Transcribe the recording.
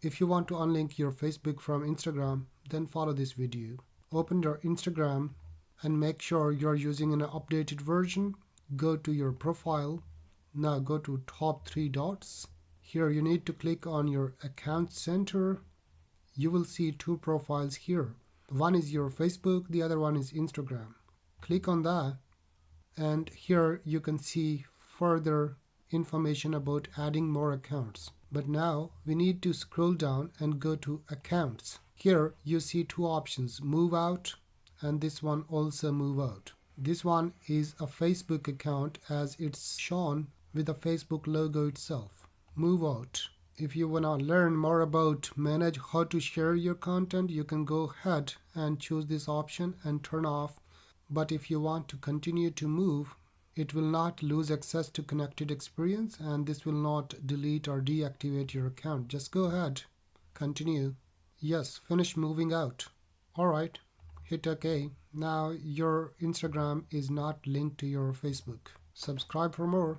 If you want to unlink your Facebook from Instagram, then follow this video. Open your Instagram and make sure you're using an updated version. Go to your profile. Now go to top three dots. Here you need to click on your account center. You will see two profiles here. One is your Facebook, the other one is Instagram. Click on that, and here you can see further information about adding more accounts. But now we need to scroll down and go to accounts. Here you see two options, move out, and this one also move out. This one is a Facebook account as it's shown with the Facebook logo itself. Move out. If you want to learn more about manage how to share your content, you can go ahead and choose this option and turn off. But if you want to continue to move, it will not lose access to connected experience, and this will not delete or deactivate your account. Just go ahead, continue. Yes, finish moving out. Alright, hit OK. Now your Instagram is not linked to your Facebook. Subscribe for more.